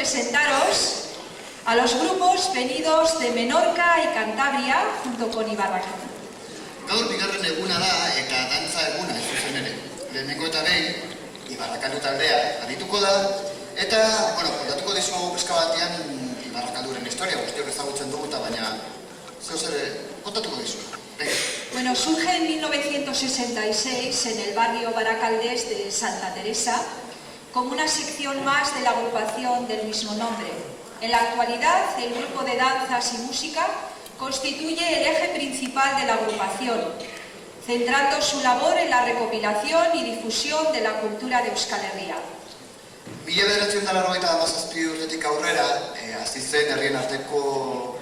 presentaros a los grupos venidos de Menorca y Cantabria junto con Ibarrakaldu. Gaur bigarren eguna da eta dantza eguna ez zuzen ere. Lehenengo eta behin, Ibarrakaldu taldea arituko da, eta, kontatuko dizu pizka batean Ibarrakalduren historia, guztiok ezagutzen dugu eta baina kontatuko dizu. Bueno, surge en 1966 en el barrio baracaldés de Santa Teresa como una sección más de la agrupación del mismo nombre. En la actualidad, el grupo de danzas y música constituye el eje principal de la agrupación, centrando su labor en la recopilación y difusión de la cultura de Euskal Herria. 1997 urtetik aurrera, hasi zen herrien arteko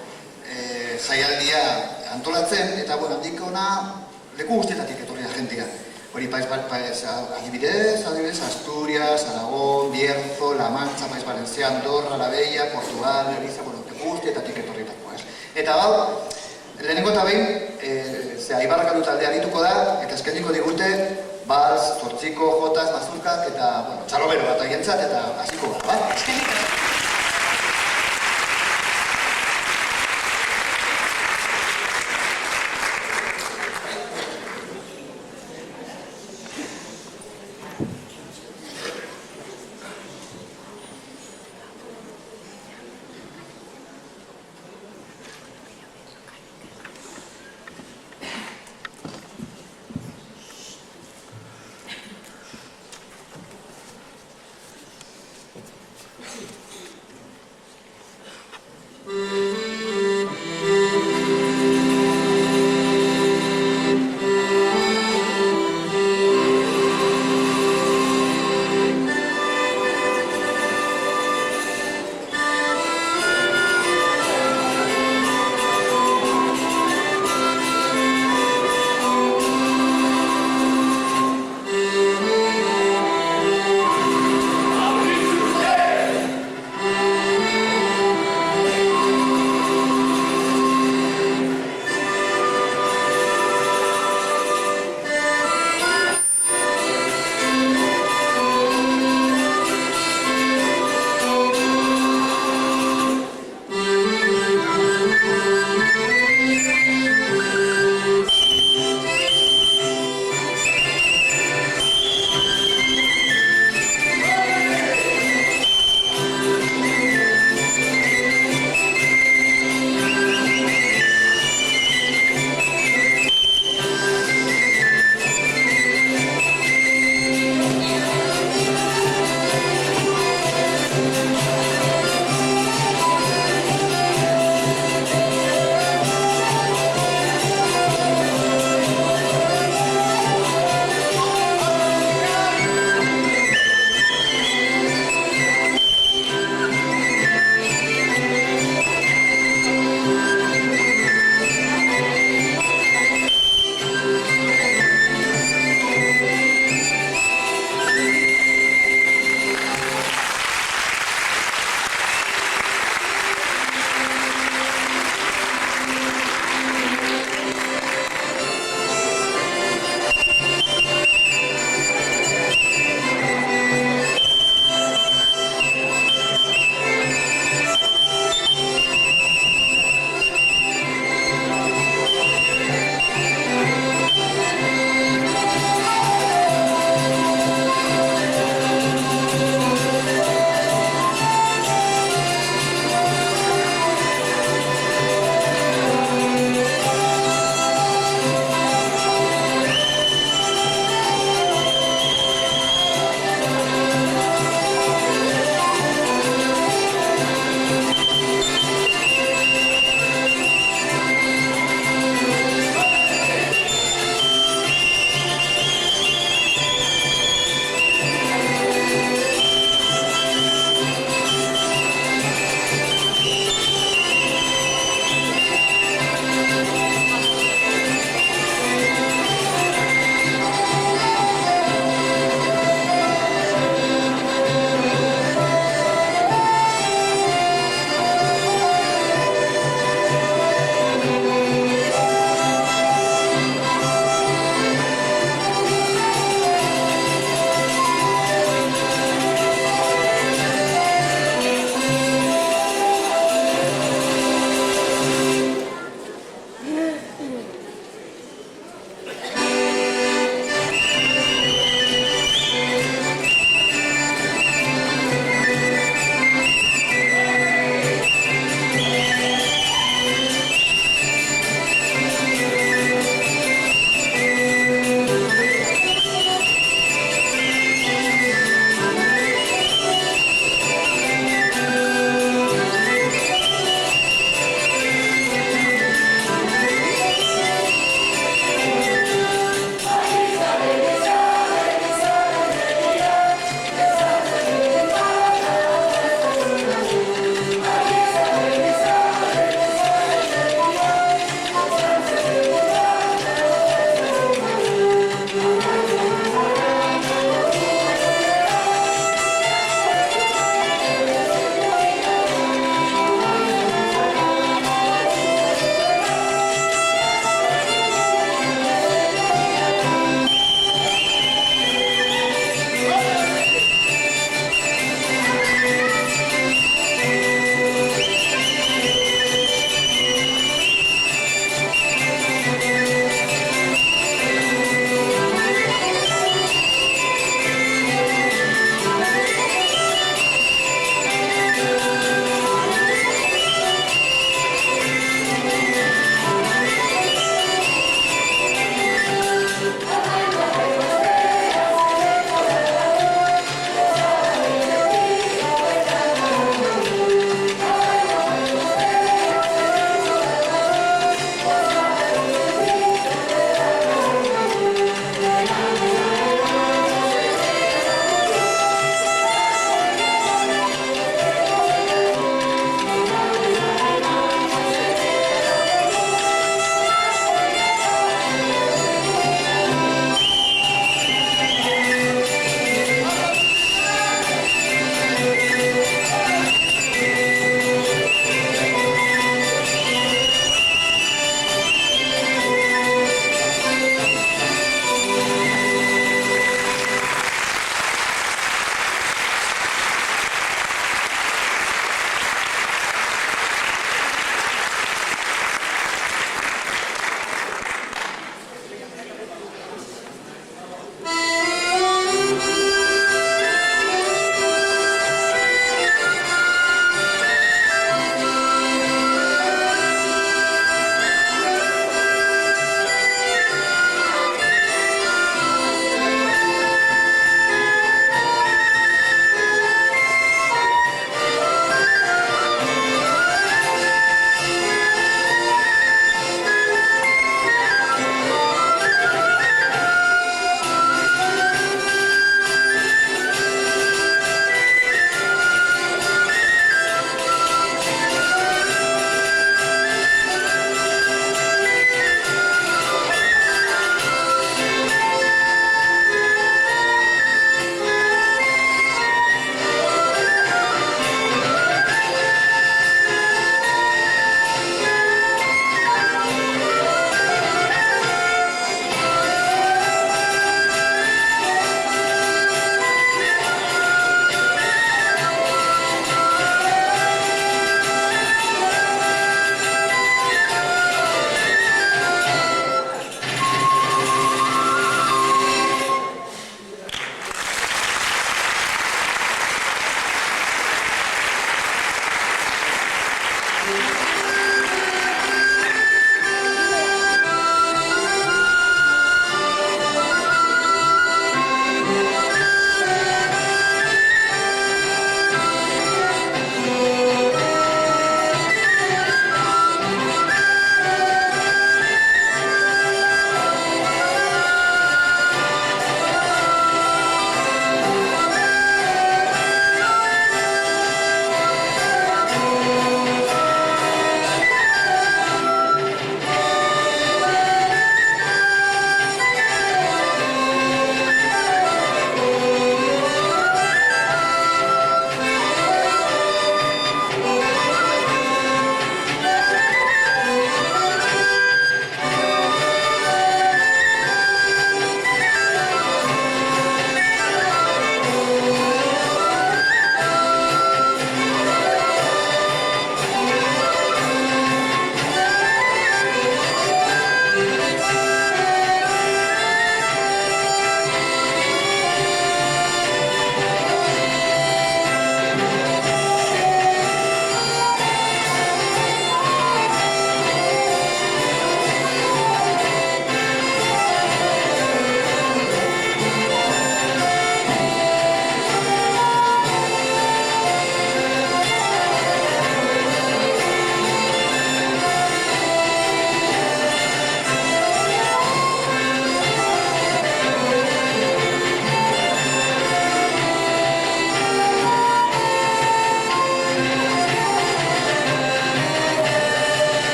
jaialdia antolatzen, eta handik ona leku guztietatik etorri da jentia. Hori adibidez, Asturias, Aragón, Bierzo, La Mancha, País Valencia, Andorra, La Bella, Portugal, Galicia, leku guztietatik etorritako. Eta gaur, lehenengo eta behin, Ibarrakaldu taldea arituko da, eta eskainiko digute, bals, zortziko, jotaz, mazurkak, eta txalobero bat aientzat, eta hasiko gara, ba?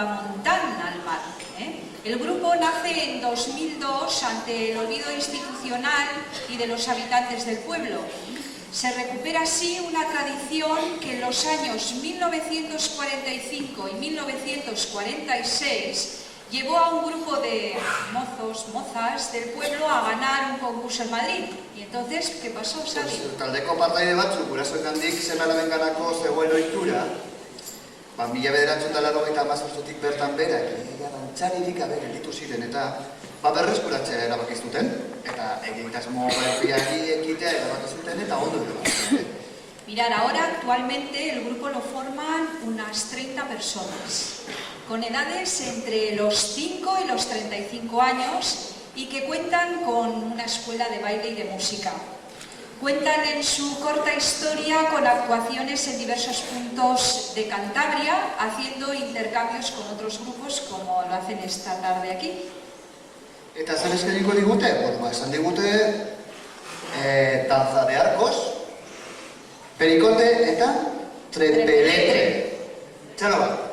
Tramontán al mar. El grupo nace en 2002 ante el olvido institucional y de los habitantes del pueblo. Se recupera así una tradición que en los años 1945 y 1946 llevó a un grupo de mozas del pueblo a ganar un concurso en Madrid. Y entonces, ¿qué pasó, Xavi? Taldeko partaide batzuk gurasoengandik seme-alabenganako zegoen ohitura, mila bederatziehun eta laurogeita hamazazpitik bertan bera, dantzaririk gabe gelditu ziren eta berreskuratzea erabaki zuten, eta egitasmo berriari ekitea erabaki zuten eta ondo erabaki zuten. Mirad, ahora actualmente el grupo lo forman unas 30 personas, con edades entre los 5 y los 35 años y que cuentan con una escuela de baile y de música. Cuentan en su corta historia con actuaciones en diversos puntos de Cantabria, haciendo intercambios con otros grupos como lo hacen esta tarde aquí. Eta zer eskainiko digute? Esan digute danza de arcos, pericote eta trepeletre. Txalo bat.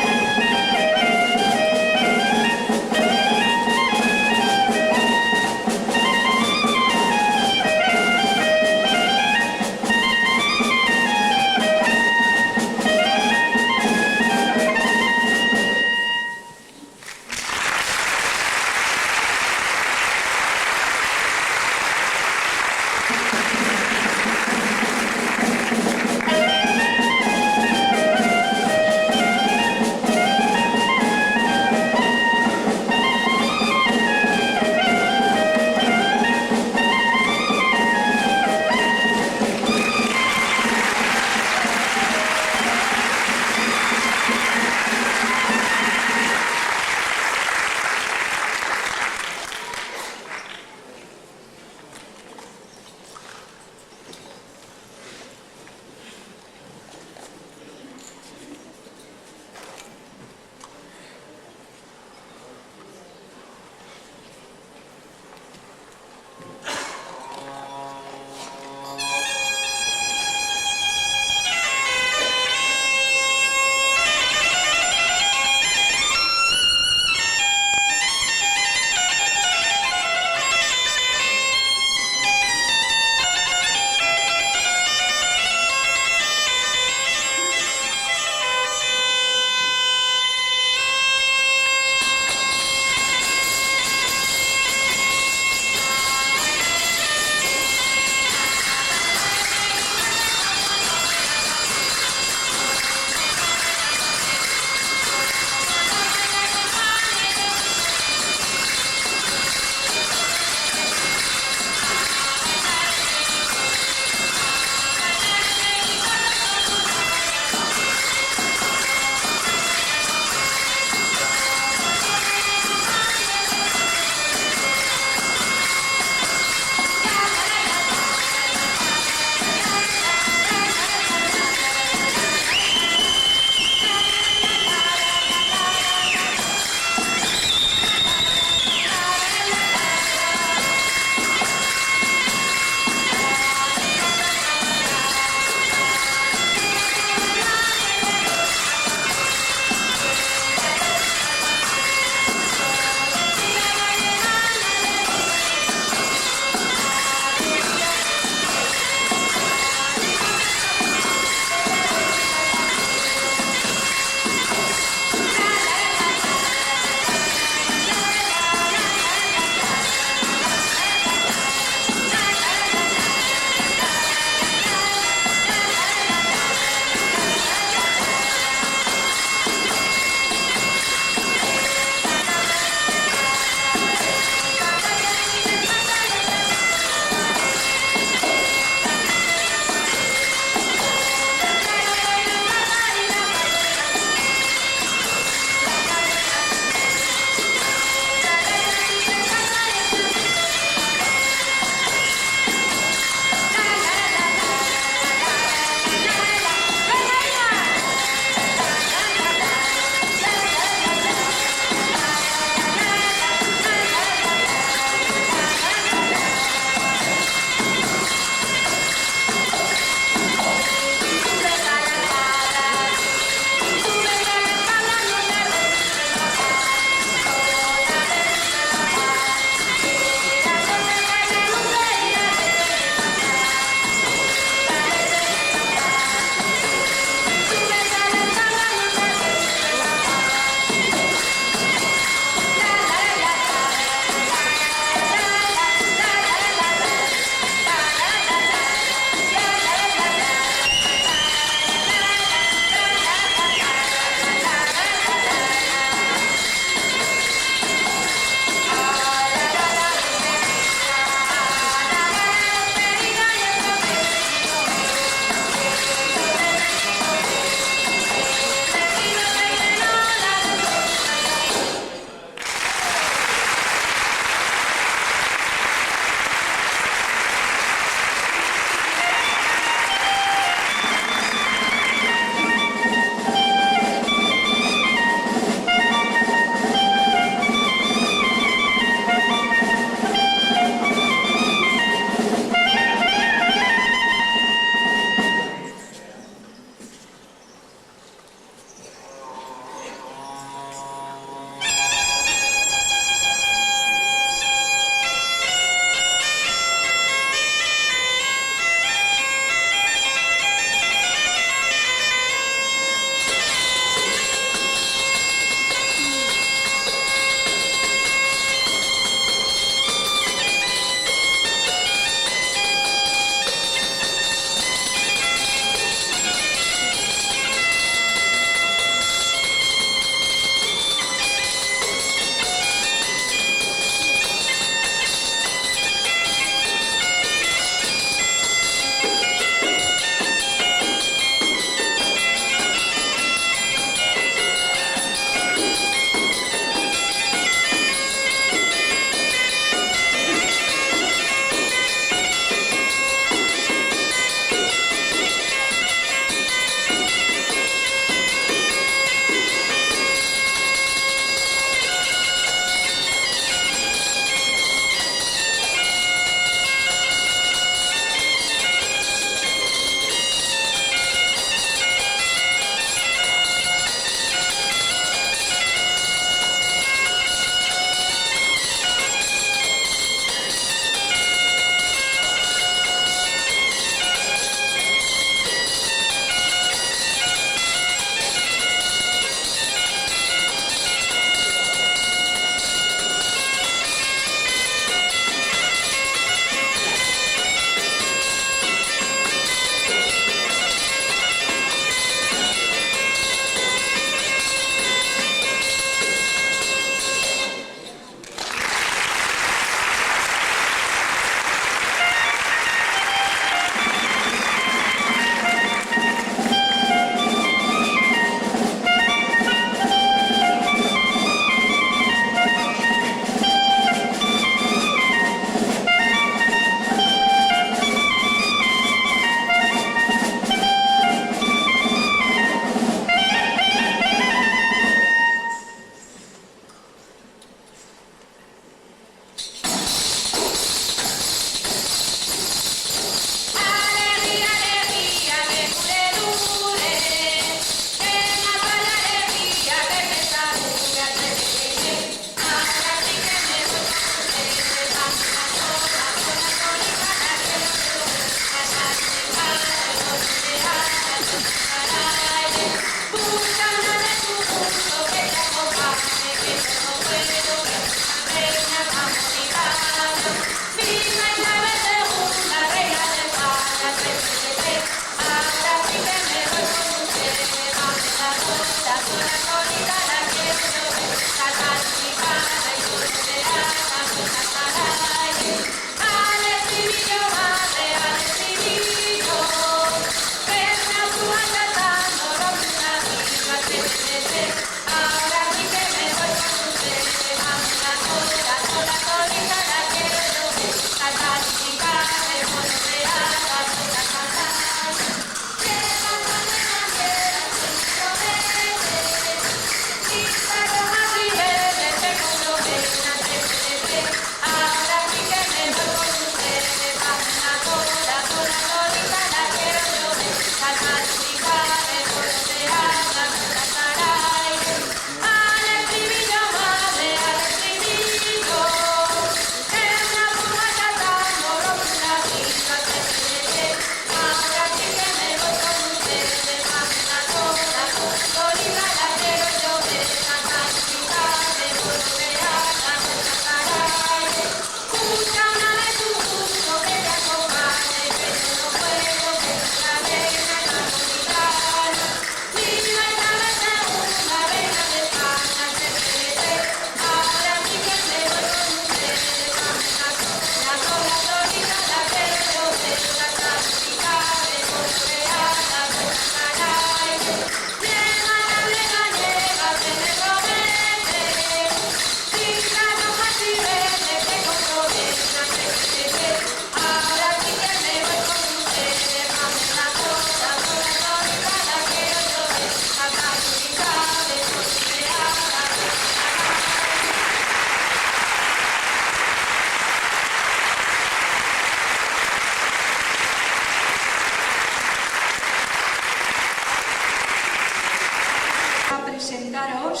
Presentaros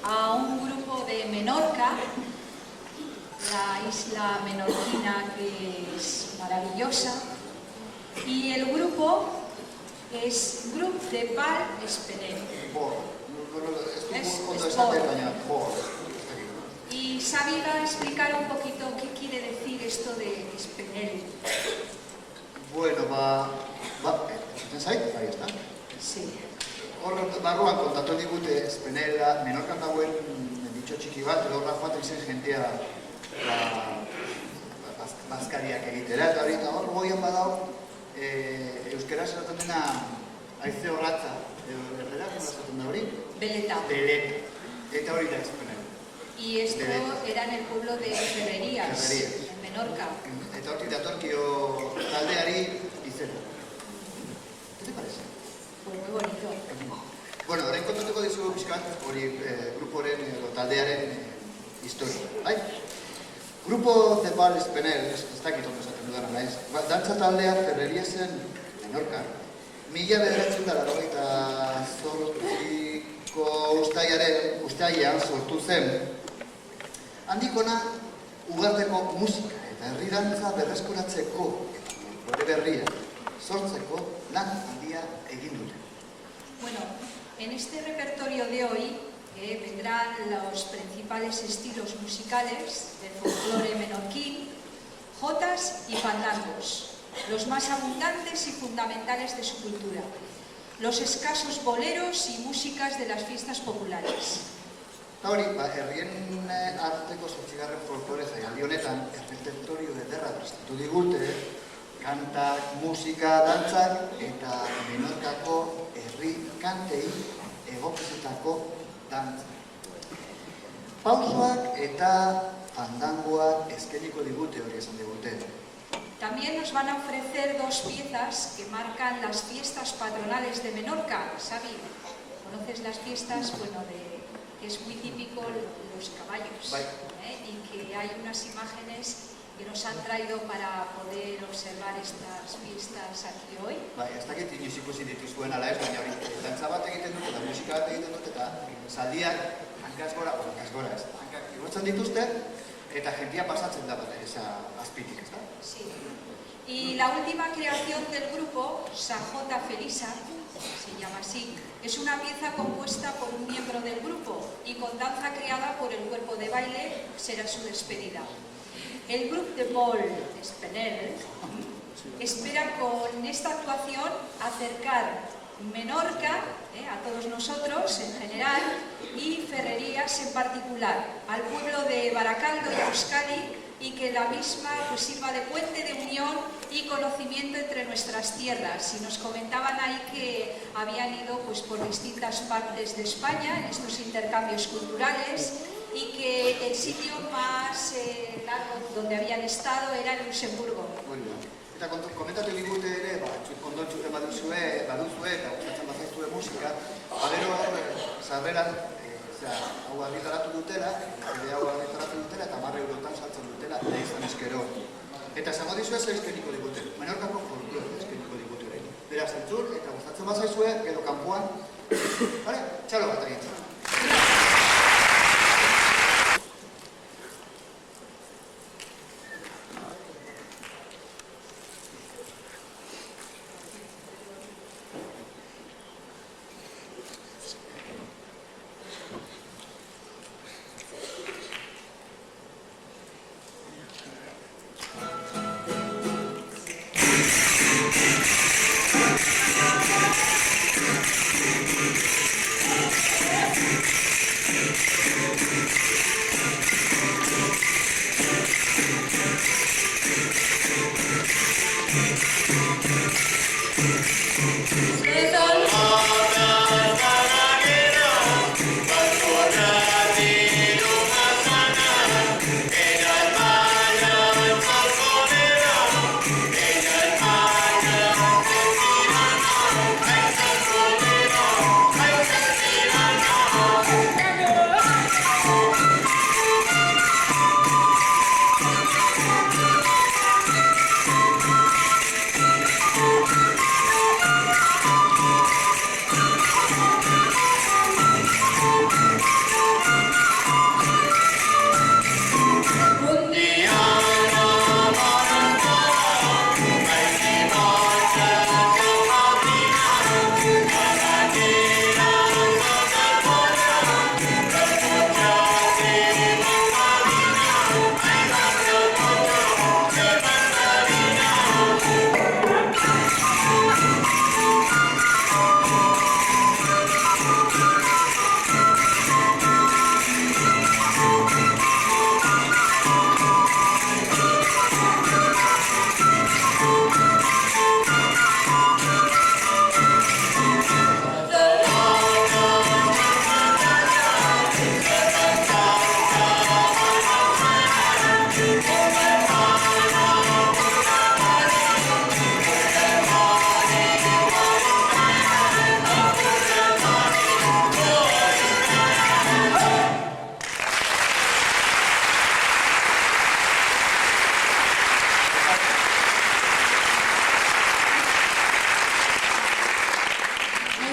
a un grupo de Menorca, la isla menorquina, que es maravillosa, y el grupo es Grup de Ball Espenel. Y Xavi va a explicar un poquito qué quiere decir esto de Espenel. Bueno, ¿pensáis? Ahí está. Sí. Barruan kontatu digute Espenela, Menorkan dagoen menditxo txiki bat, edo horra joaten zen jentea bazkariak egitera, eta hori, eta hor goian badao euskera zeratzen dena haize horratza, errera, zeratzen da hori? Beleta. Beleta. Eta hori da Espenela. Y esto era en el pueblo de Ferrerías, en Menorca. Eta hortik datorkio taldeari izena. ¿Qué te parece? Pues muy bonito. Bueno, orain kontatuko dizugu pixkat hori gruporen edo taldearen historia. Grupo de Ball Espenel, ez dakit ondo esaten dudana naiz, dantza taldea Ferreriasen Menorka. 1988ko uztailean sortu zen. Handikona ugarteko musika eta herri dantza berreskuratzeko eta berria sortzeko lan handia egin dute. Bueno, en este repertorio de hoy vendrán los principales estilos musicales del folclore menorquín, jotas y fandangos, los más abundantes y fundamentales de su cultura, los escasos boleros y músicas de las fiestas populares. Hori, herrien arteko 8. folklore jaialdi honetan, repertorio ederra prestatu digute, kantak, musika, dantzak eta Menorkako herri kantei egokitutako dantza. Pausoak eta fandangoak eskainiko digute hori esan digute. También nos van a ofrecer dos piezas que marcan las fiestas patronales de Menorca. Xavi, ¿conoces las fiestas? Bueno, que es muy típico los caballos, y que hay unas imágenes que nos han traído para poder observar estas fiestas aquí hoy. Ez dakit inoiz ikusi dituzuen ala ez, baina hori dantza bat egiten dut eta musika bat egiten dut eta zaldiak hankaz gora ez, hankak igotzen dituzte eta jentia pasatzen da bat esa azpitik, ez da? Sí. Y la última creación del grupo, Sajota Felisa, se llama así, es una pieza compuesta por un miembro del grupo y con danza creada por el cuerpo de baile será su despedida. El Grup de Ball Espenel espera con esta actuación acercar Menorca, a todos nosotros en general, y Ferrerías en particular, al pueblo de Baracaldo y Euskadi, y que la misma pues sirva de puente de unión y conocimiento entre nuestras tierras. Y nos comentaban ahí que habían ido pues por distintas partes de España en estos intercambios culturales y que el sitio más largo donde habían estado era en Luxemburgo. Eta komentatu digute ere, kondontxuten baduzue, eta gustatzen bazaizue musika, gero sarreran, hau argitaratu dutela, eta 10 eurotan saltzen dutela, eta izan eskero. Eta esango dizue zer eskeniko digute, Menorkako folklore eskeniko digute ere. Beraz, entzun, eta gustatzen bazaizue, gero kanpoan, txalo bat egin.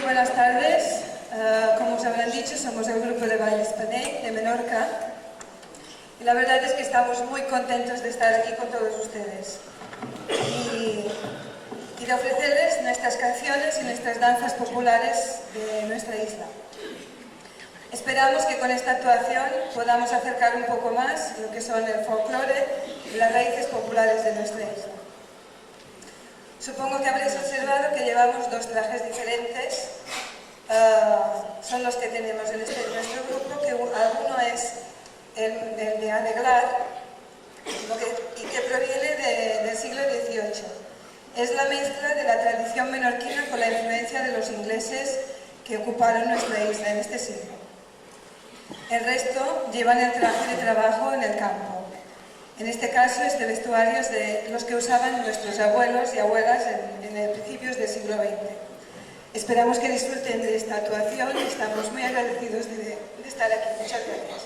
Buenas tardes, como os habrán dicho, somos el grupo de Baile Espanell de Menorca y la verdad es que estamos muy contentos de estar aquí con todos ustedes y de ofrecerles nuestras canciones y nuestras danzas populares de nuestra isla. Esperamos que con esta actuación podamos acercar un poco más lo que son el folclore y las raíces populares de nuestra isla. Supongo que habréis observado que llevamos dos trajes diferentes, son los que tenemos en nuestro grupo, que alguno es el de Areglar y que proviene del siglo XVIII. Es la mezcla de la tradición menorquina con la influencia de los ingleses que ocuparon nuestra isla en este siglo. El resto llevan el traje de trabajo en el campo. En este caso, este vestuario es de los que usaban nuestros abuelos y abuelas en principios del siglo XX. Esperamos que disfruten de esta actuación y estamos muy agradecidos de estar aquí. Muchas gracias.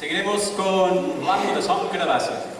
Seguiremos con Blanco de Son Carabassa.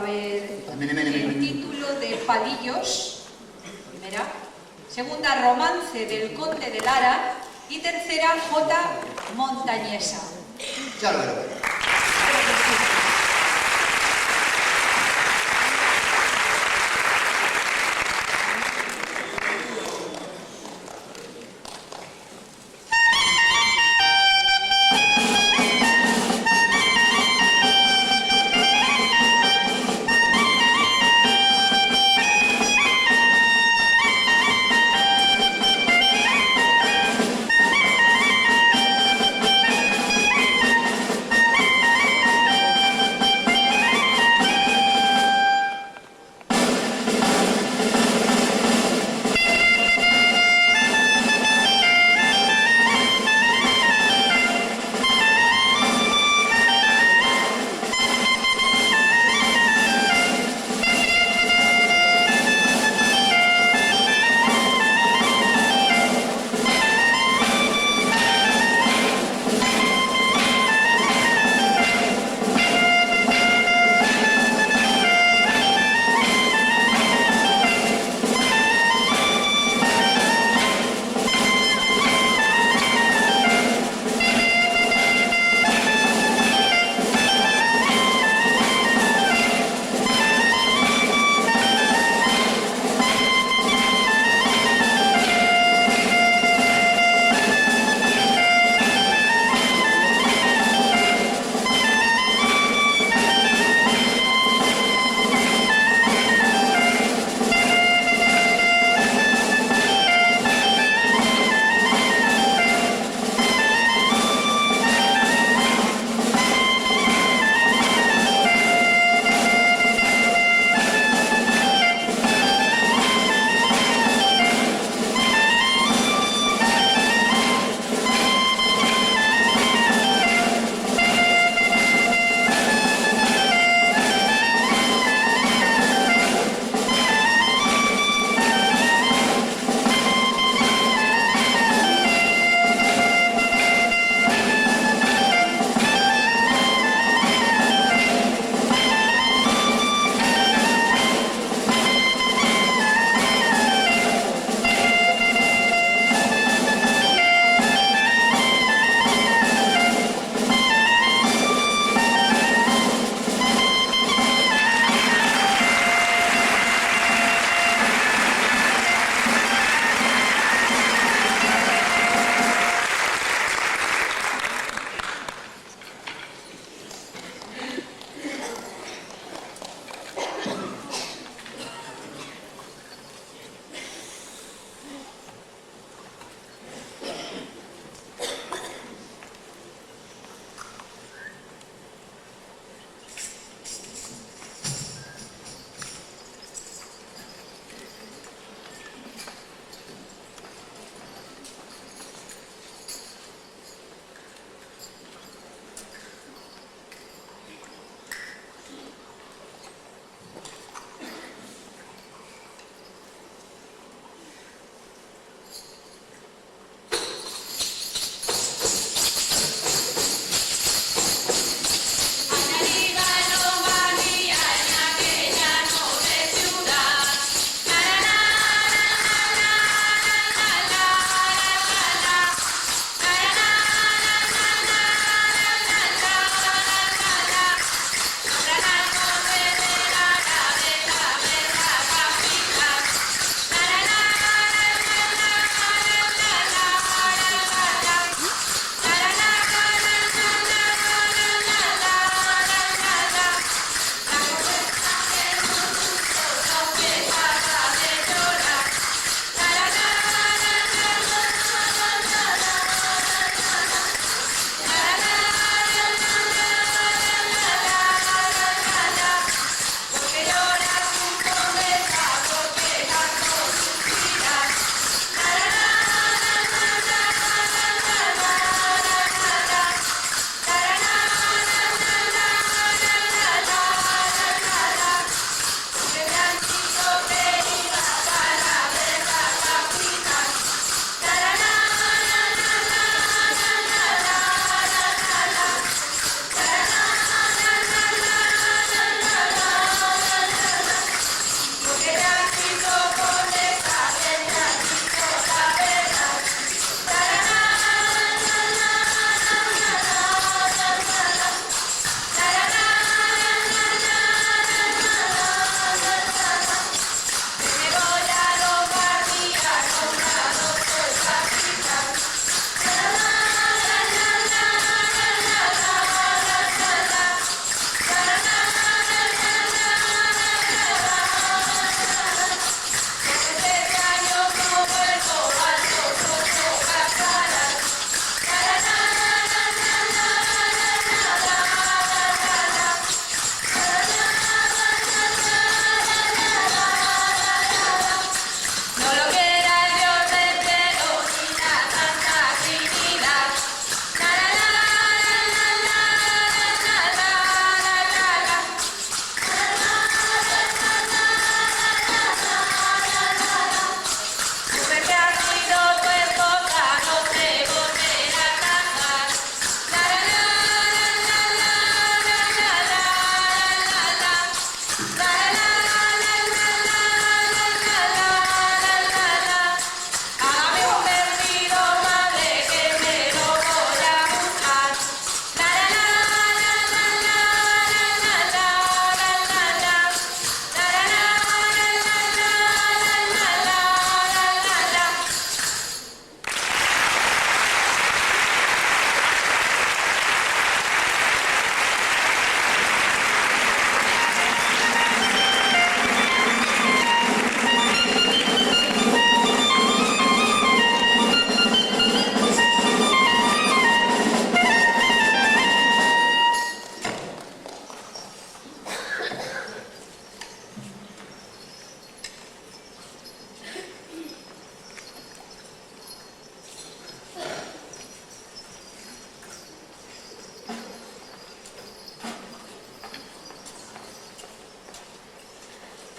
ver el título de Palillos, primera. Segunda, Romance del Conde de Lara. Y tercera, J. Montañesa. Ya lo veo.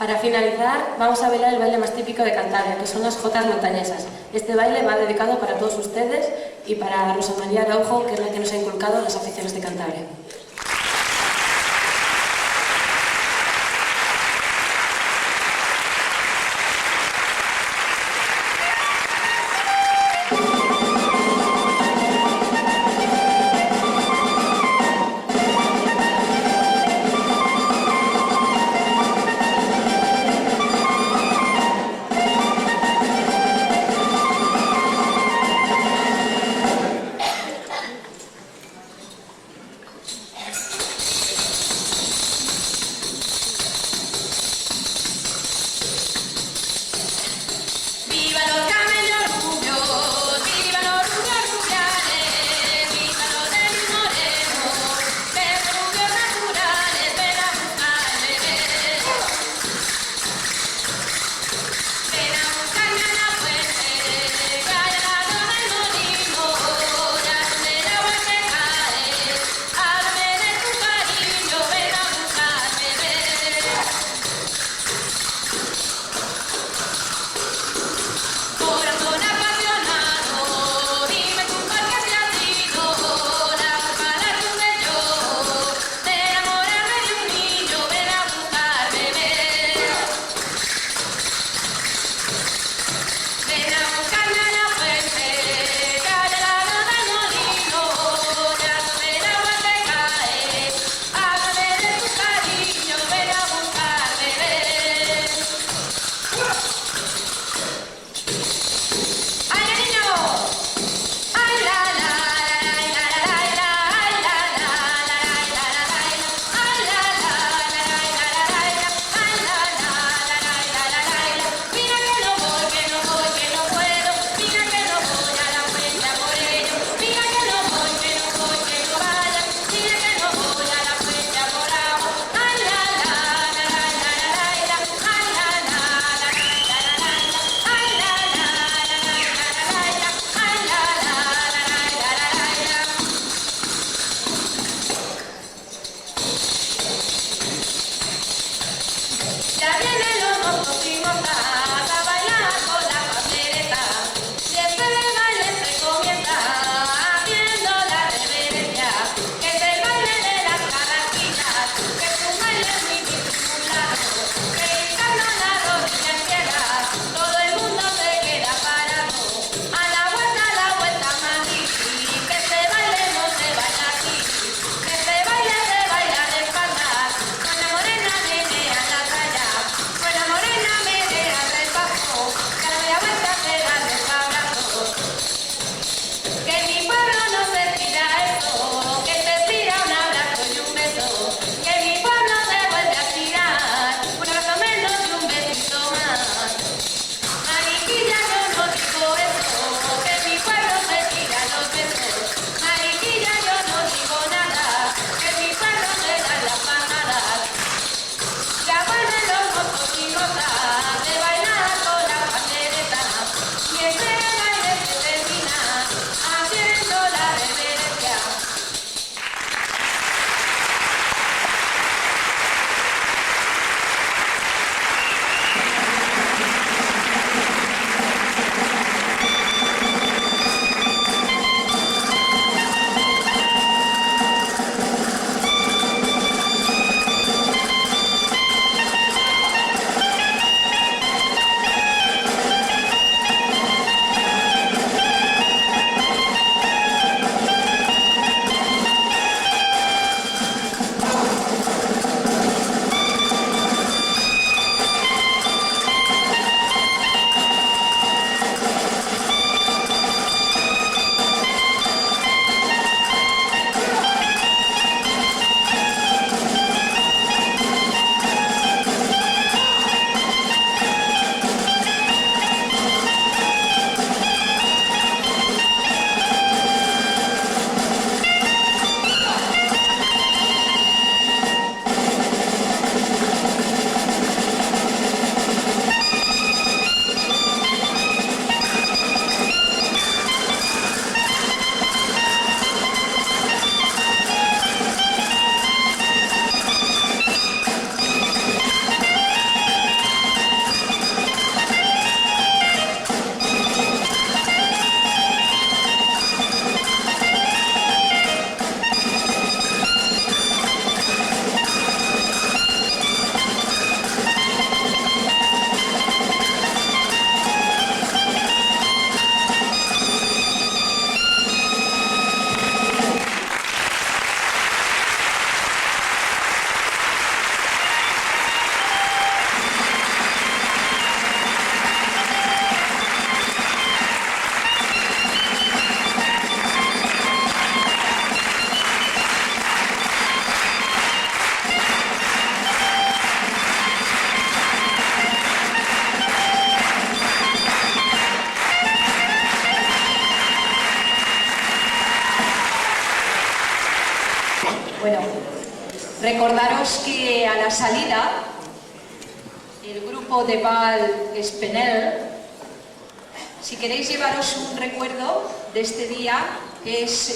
Para finalizar, vamos a bailar el baile más típico de Cantabria, que son las jotas montañesas. Este baile va dedicado para todos ustedes y para Rosa María Araujo, que es la que nos ha inculcado las aficiones de Cantabria. Buena morena, menea la Recordaros que a la salida el grupo de Val Espenel, si queréis llevaros un recuerdo de este día, es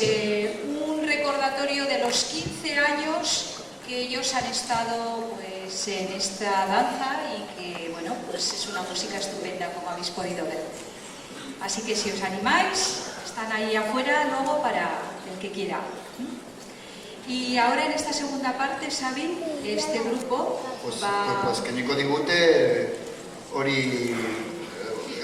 un recordatorio de los 15 años que ellos han estado pues, en esta danza y que bueno, pues es una música estupenda, como habéis podido ver. Así que si os animáis, están ahí afuera luego para el que quiera. Y ahora en esta segunda parte, Xavi, este grupo va... Pues que niko digute hori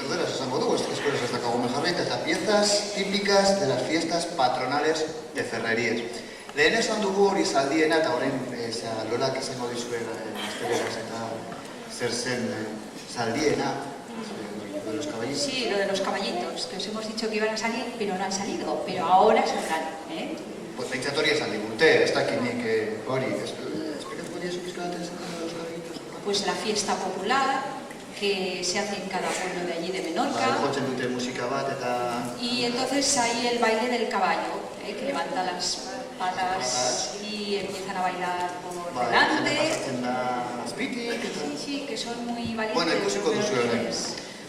erderaz esango dugu, eskueraz ez dakago jarri, eta piezas típicas de las fiestas patronales de Ferreríes. Lehen esan dugu hori zaldiena eta horren Lolak izango dizuen aztereaz eta zer zen zaldiena, de los caballitos. Sí, lo de los caballitos, que os hemos dicho que iban a salir, pero no han salido, pero ahora saldrán, ¿eh? Pues behintzat hori esan digute, ez dakinik hori, esplikatuko diezu pizkat esan de los caballitos? Pues la fiesta popular que se hace en cada pueblo de allí de Menorca. Jotzen dute musika bat eta... Y entonces hay el baile del caballo, que levanta las patas y empiezan a bailar por delante. Pasatzen da azpitik eta... Sí, que son muy valientes. Bueno, ikusiko duzu ere.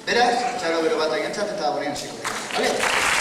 Beraz, txalo bero bat agientzat eta horien hasiko dira. Vale?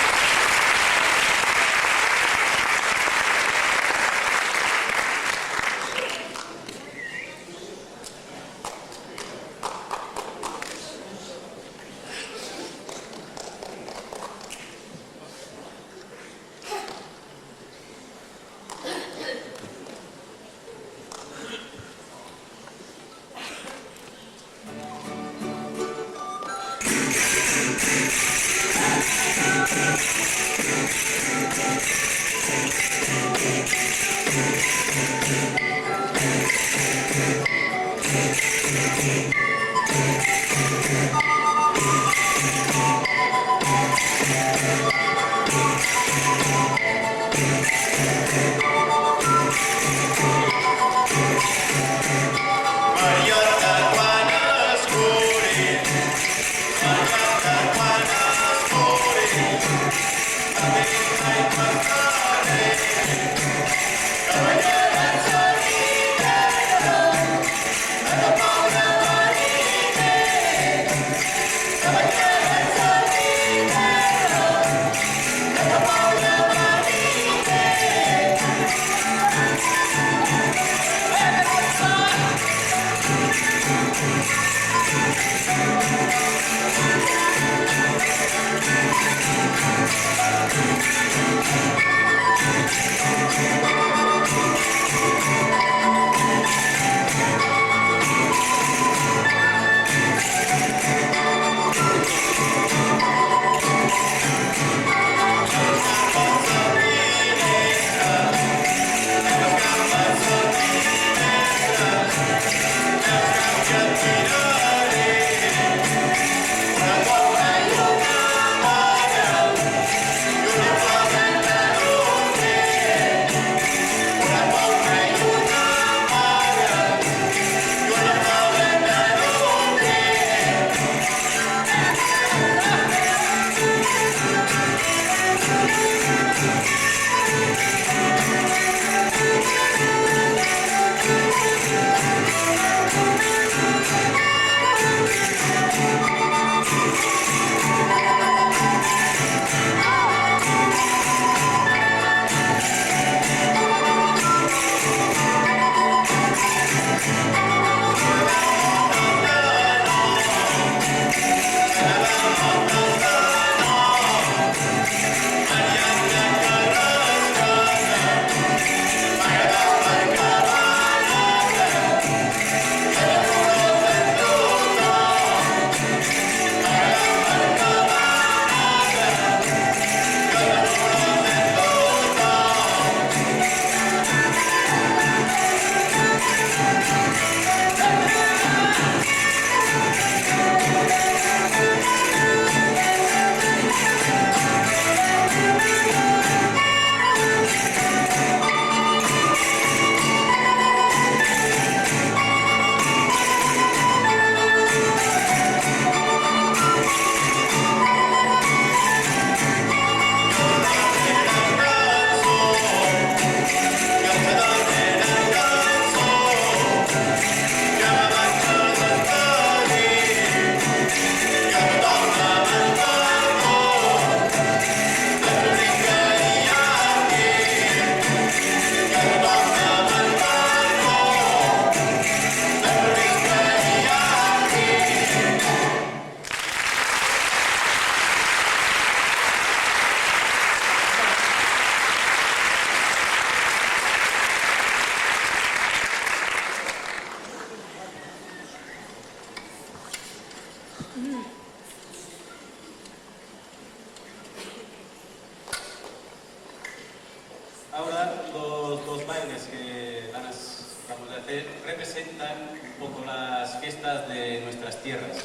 Ahora los dos bailes que vamos a hacer representan un poco las fiestas de nuestras tierras,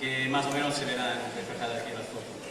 que más o menos se verán reflejadas aquí en las fotos.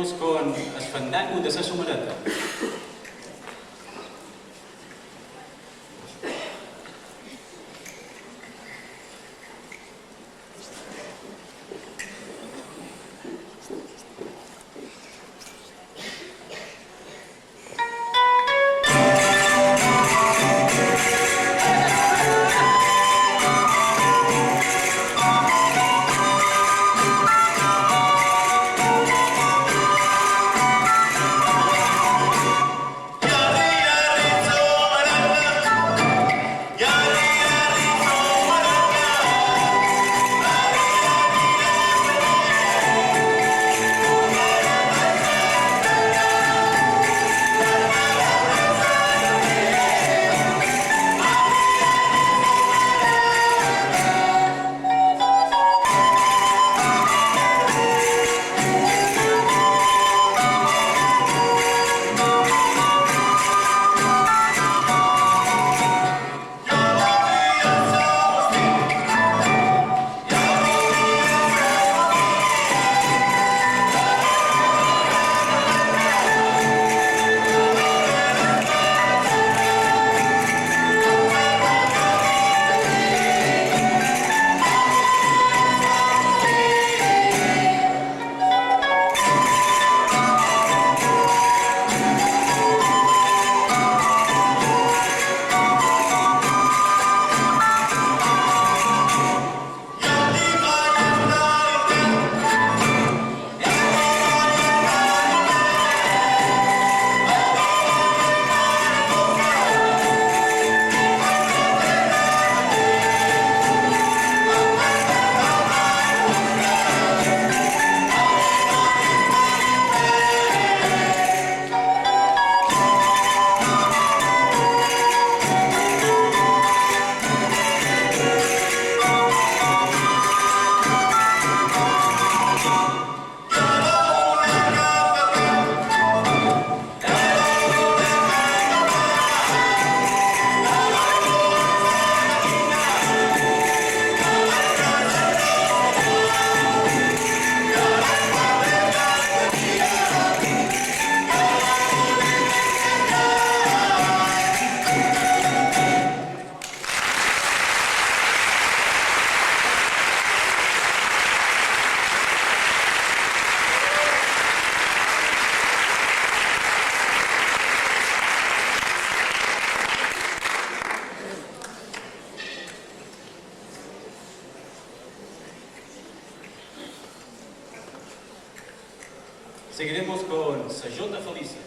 Seguiremos con el fandango de la Somarata. Seguiremos con Sajota Felice.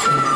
Thank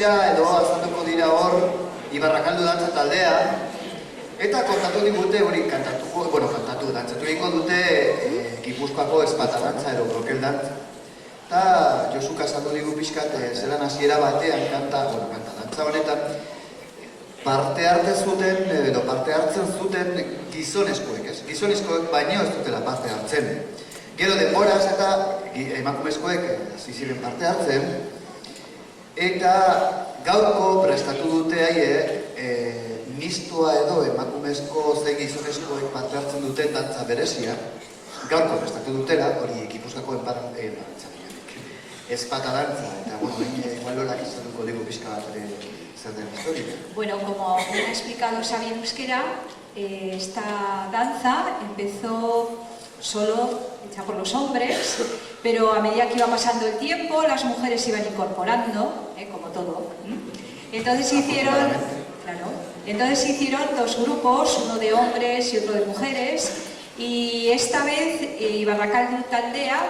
dira edo azalduko dira hor Ibarrakaldu dantza taldea, eta kontatu digute hori kantatu dantzatu egingo dute Gipuzkoako ezpata dantza edo brokel dantza. Eta Josuk azaldu digu pixkat zelan hasiera batean kanta dantza honetan parte hartzen zuten gizonezkoek, ez? Gizonezkoek baino ez dutela parte hartzen. Gero denboraz eta emakumezkoek hasi ziren parte hartzen, eta gaurko prestatu dute mistoa edo emakumezko zein gizonezkoek parte hartzen duten dantza berezia, gaurko prestatu dutela, hori Gipuzkoako ezpata dantza, eta igual Lolak izanduko digu pixka bat zer den historia. Bueno, como bien ha explicado Xabi en euskera, esta danza empezó solo hecha por los hombres, pero a medida que iba pasando el tiempo, las mujeres se iban incorporando, como todo. Entonces se hicieron dos grupos, uno de hombres y otro de mujeres, y esta vez Ibarrakaldu Taldea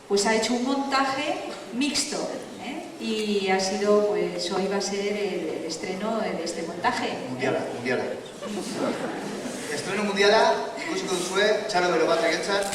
pues ha hecho un montaje mixto, y ha sido, pues hoy va a ser el estreno de este montaje. Mundiala. Estreno mundiala, ikusiko duzue, txalo bero bat egetzat,